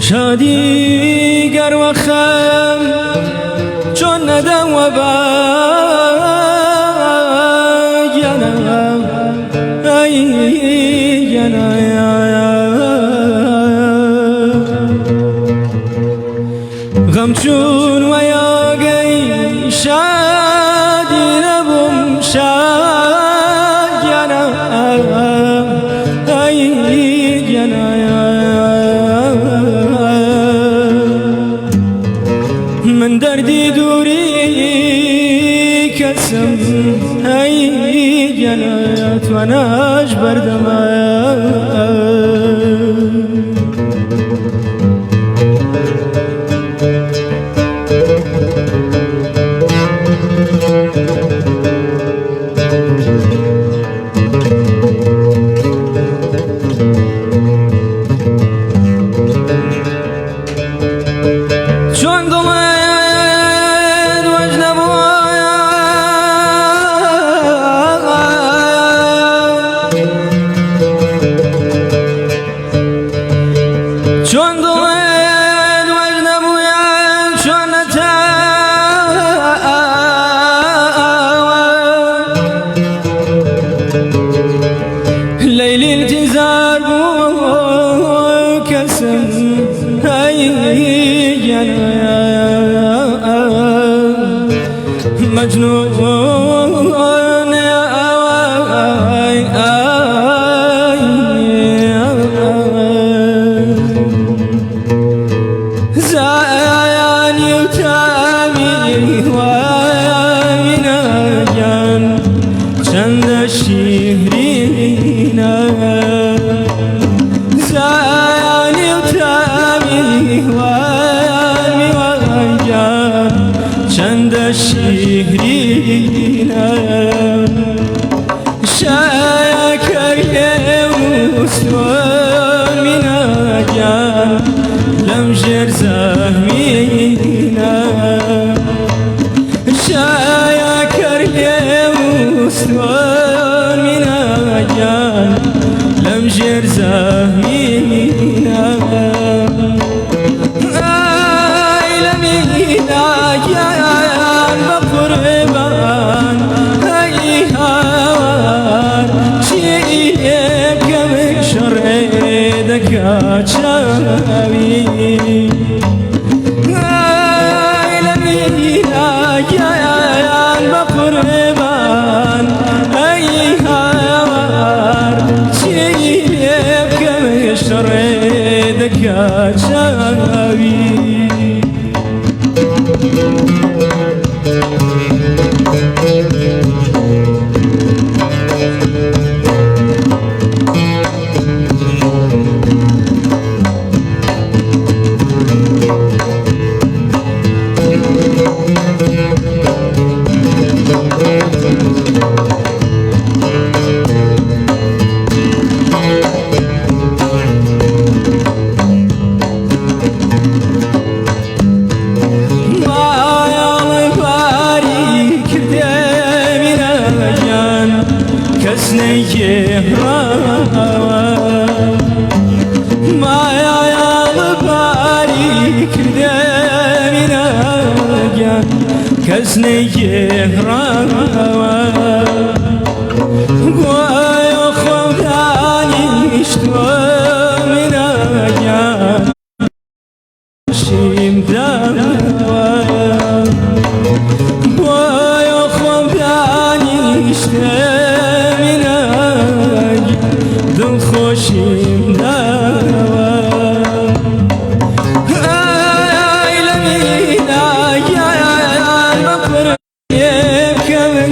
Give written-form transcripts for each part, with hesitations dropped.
شادی گر و خم چون ندم و بایم غم چون و یاگی شادی نبم من دردی دوری کسم ای جنایت و ناش بردم ليلي الجزار كسم مجنون زاني وتامي ومن جان چند شهرين زاني وتامي ومن جان چند شهرين شاكر يوسف من جان لم جرزه مينا شاكر يوسف من جان لم جرزه مينا لمينا جان بقربان اي هوان شيئك من شردك شاوي لمينا جان بقربان اي هوان شيئك من شردك شاوي ما يا باري كردمي نجان كسني يهروا ويا خداني اشتوى من نجان شيم دوا ويا خداني اشتوى دل خوشیم دوام ای لمینا یا مقرب کمه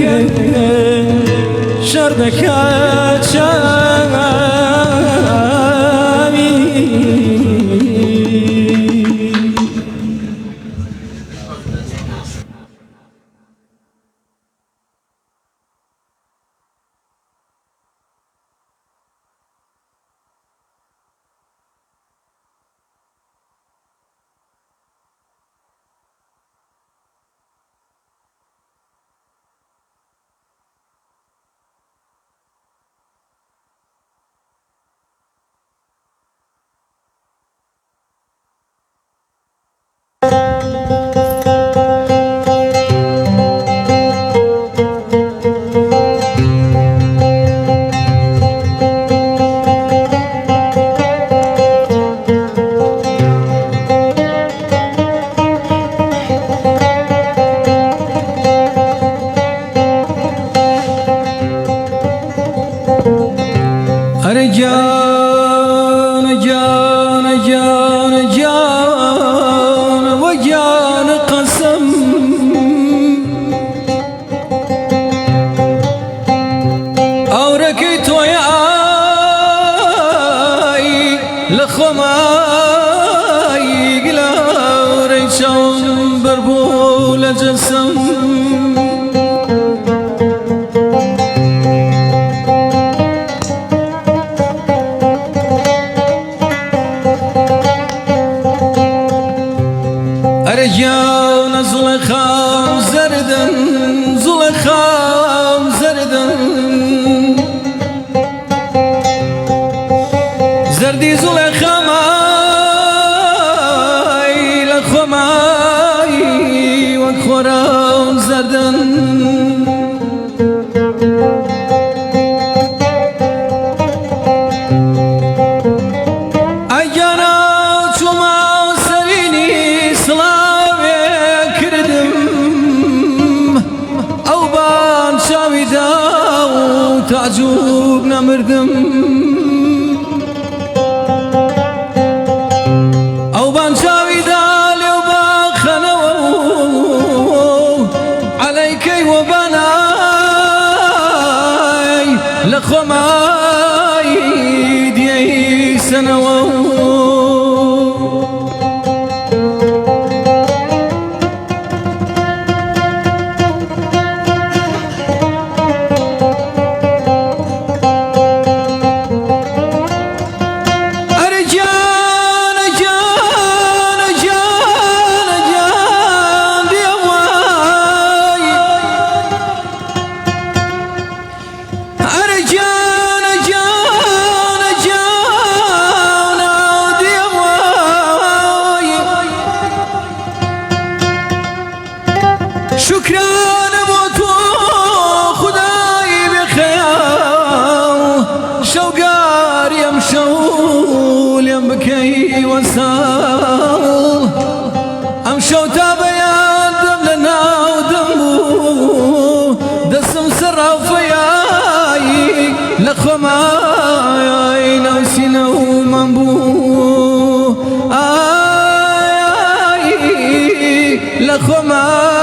अरे जान जान जान जान वो जान कसम और की तो आई लखमाई قلا وريشان بربول جسم رجال زلخا زردن زلخا زردن زردي زلخا ماي لخماي وخورا زردن اجانا شما سريني سلام تعجوب نمردم او بانشاوي دالي وباخنو عليك وبناي لخماي دي سنوات شكران موتو خداي بخيال شوقار يمشول يمبكي وسال امشو تابيان دم لنا ودمو دسم سرا وفياي لخماي نوسينا ومنبو لخماي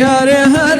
यार हर